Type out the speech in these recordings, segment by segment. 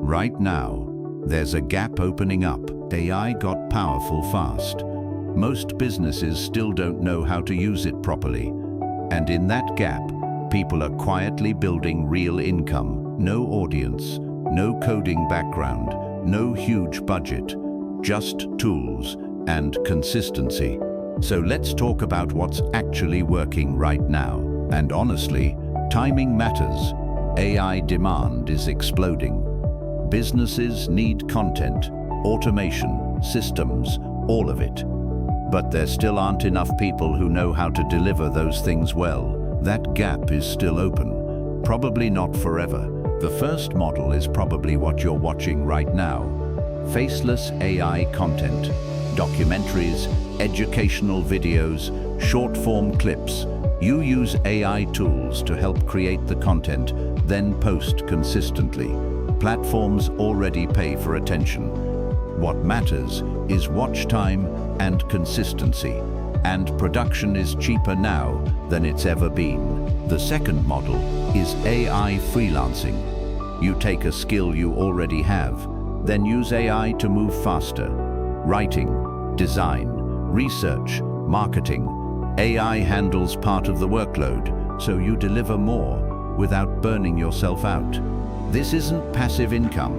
Right now, there's a gap opening up. AI got powerful fast. Most businesses still don't know how to use it properly. And in that gap, people are quietly building real income. No audience, no coding background, no huge budget, just tools and consistency. So let's talk about what's actually working right now. And honestly, timing matters. AI demand is exploding. Businesses need content, automation, systems, all of it. But there still aren't enough people who know how to deliver those things well. That gap is still open. Probably not forever. The first model is probably what you're watching right now. Faceless AI content. Documentaries, educational videos, short-form clips. You use AI tools to help create the content, then post consistently. Platforms already pay for attention. What matters is watch time and consistency, and production is cheaper now than it's ever been. The second model is AI freelancing. You take a skill you already have, then use AI to move faster. Writing, design, research, marketing. AI handles part of the workload, so you deliver more without burning yourself out. This isn't passive income,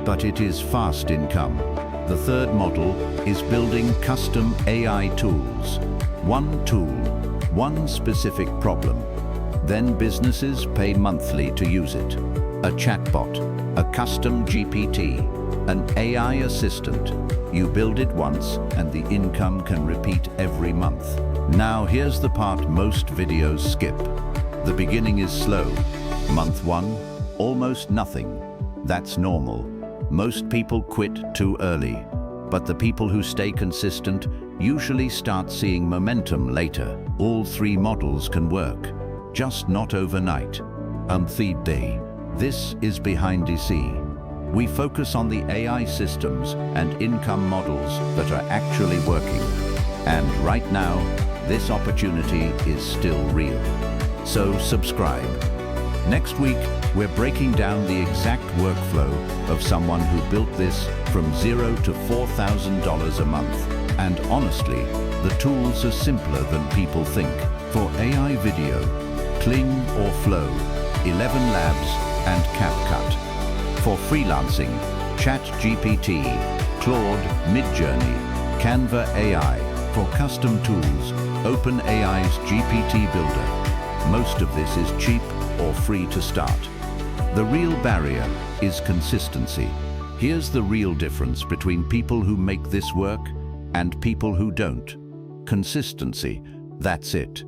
but it is fast income. The third model is building custom AI tools. One tool, one specific problem. Then businesses pay monthly to use it. A chatbot, a custom GPT, an AI assistant. You build it once and the income can repeat every month. Now here's the part most videos skip. The beginning is slow. Month 1, almost nothing. That's normal. Most people quit too early, but the people who stay consistent usually start seeing momentum later. All three models can work, just not overnight. Day. This is BEHINDESEE. We focus on the AI systems and income models that are actually working. And right now, this opportunity is still real. So subscribe. Next week, we're breaking down the exact workflow of someone who built this from $0 to $4,000 a month. And honestly, the tools are simpler than people think. For AI video, Kling or Flow, 11 Labs, and CapCut. For freelancing, ChatGPT, Claude, Midjourney, Canva AI. For custom tools, OpenAI's GPT Builder. Most of this is cheap or free to start. The real barrier is consistency. Here's the real difference between people who make this work and people who don't. Consistency, that's it.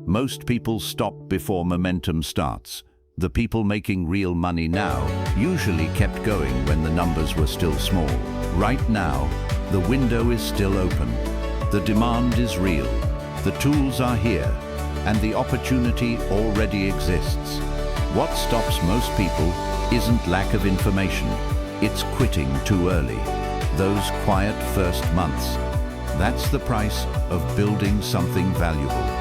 Most people stop before momentum starts. The people making real money now usually kept going when the numbers were still small. Right now, the window is still open. The demand is real. The tools are here, and the opportunity already exists. What stops most people isn't lack of information, it's quitting too early. Those quiet first months. That's the price of building something valuable.